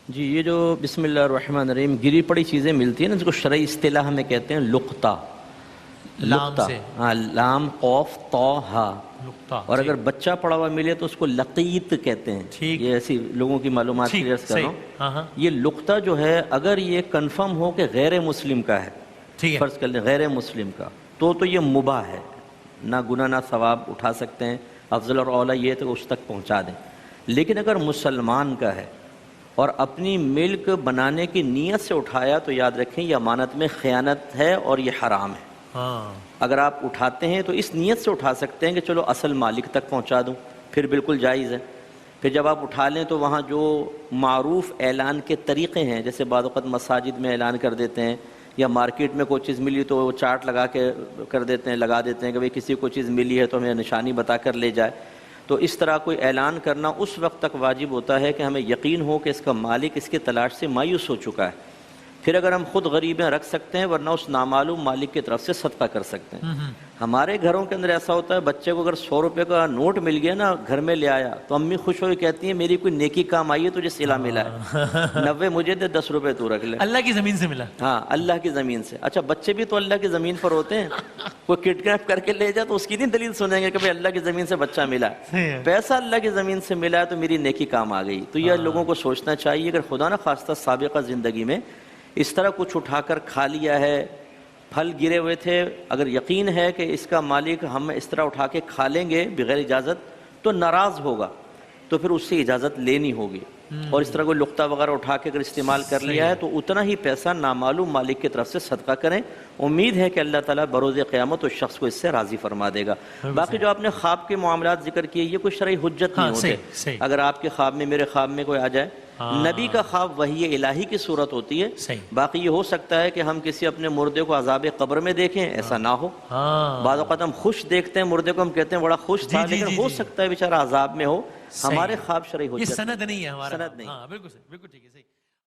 جی یہ جو بسم اللہ الرحمن الرحیم گری پڑی چیزیں ملتی ہیں نا، جس کو شرعی اصطلاح میں کہتے ہیں لقطہ. لام سے، ہاں، لام قوف طا ہا. لقطہ. اور اگر بچہ پڑا ہوا ملے تو اس کو لقیت کہتے ہیں. ٹھیک. یہ ایسی لوگوں کی معلومات ٹھیک، کی عرض کر رہا صحیح. ہوں. ہاں ہاں یہ لقطہ جو ہے اگر یہ کنفرم ہو کہ غیر مسلم کا ہے، ٹھیک ہے. فرض کر لیں غیر مسلم کا، تو یہ مباح ہے، نہ گناہ نہ ثواب اٹھا سکتے ہیں. افضل اور اولیٰ یہ تو اس تک پہنچا دیں. لیکن اگر مسلمان کا ہے اور اپنی ملک بنانے کی نیت سے اٹھایا تو یاد رکھیں یہ امانت میں خیانت ہے اور یہ حرام ہے. ہاں اگر آپ اٹھاتے ہیں تو اس نیت سے اٹھا سکتے ہیں کہ چلو اصل مالک تک پہنچا دوں، پھر بالکل جائز ہے. پھر جب آپ اٹھا لیں تو وہاں جو معروف اعلان کے طریقے ہیں، جیسے بعض اوقات مساجد میں اعلان کر دیتے ہیں، یا مارکیٹ میں کوئی چیز ملی تو وہ چارٹ لگا کے کر دیتے ہیں، لگا دیتے ہیں کہ بھئی کسی کو چیز ملی ہے تو ہمیں نشانی بتا کر لے جائے. تو اس طرح کوئی اعلان کرنا اس وقت تک واجب ہوتا ہے کہ ہمیں یقین ہو کہ اس کا مالک اس کی تلاش سے مایوس ہو چکا ہے. پھر اگر ہم خود غریبیں رکھ سکتے ہیں، ورنہ اس نامعلوم مالک کی طرف سے صدقہ کر سکتے ہیں. ہمارے گھروں کے اندر ایسا ہوتا ہے، بچے کو اگر 100 روپے کا نوٹ مل گیا نا، گھر میں لے آیا تو امی خوش ہوئی کہتی ہیں میری کوئی نیکی کام آئی ہے، تجھے صلہ ملا ہے، 90 مجھے دے، 10 روپے تو رکھ لے. اللہ کی زمین سے ملا. ہاں، اللہ کی زمین سے. اچھا بچے بھی تو اللہ کی زمین پر ہوتے ہیں. کوئی کڈنیپ کر کے لے جائے تو اس کی نہیں دلیل سنیں گے کہ بھئی اللہ کی زمین سے بچہ ملا ہے. پیسہ اللہ کی زمین سے ملا ہے تو میری نیکی کام آ گئی. تو یہ لوگوں کو سوچنا چاہیے. اگر خدا نہ خواستہ سابقہ زندگی میں اس طرح کچھ اٹھا کر کھا لیا ہے، پھل گرے ہوئے تھے، اگر یقین ہے کہ اس کا مالک ہم اس طرح اٹھا کے کھا لیں گے بغیر اجازت تو ناراض ہوگا، تو پھر اس سے اجازت لینی ہوگی. اور اس طرح کوئی لقطہ وغیرہ اٹھا کے اگر استعمال کر لیا ہے تو اتنا ہی پیسہ نامعلوم مالک کی طرف سے صدقہ کریں. امید ہے کہ اللہ تعالیٰ بروز قیامت اس شخص کو اس سے راضی فرما دے گا. باقی جو آپ نے خواب کے معاملات ذکر کیے، یہ کوئی شرعی حجت نہیں ہوتے. اگر آپ کے خواب میں، میرے خواب میں کوئی آ جائے، نبی کا خواب وحی الہی کی صورت ہوتی ہے. باقی یہ ہو سکتا ہے کہ ہم کسی اپنے مردے کو عذاب قبر میں دیکھیں، ایسا نہ ہو. بعض اوقات ہم خوش دیکھتے ہیں مردے کو، ہم کہتے ہیں بڑا خوش تھا، لیکن ہو سکتا ہے بیچارہ عذاب میں ہو. ہمارے خواب شرعی حجت یہ سند نہیں ہے ہمارا. سند نہیں. بالکل صحیح، بالکل ٹھیک ہے، صحیح.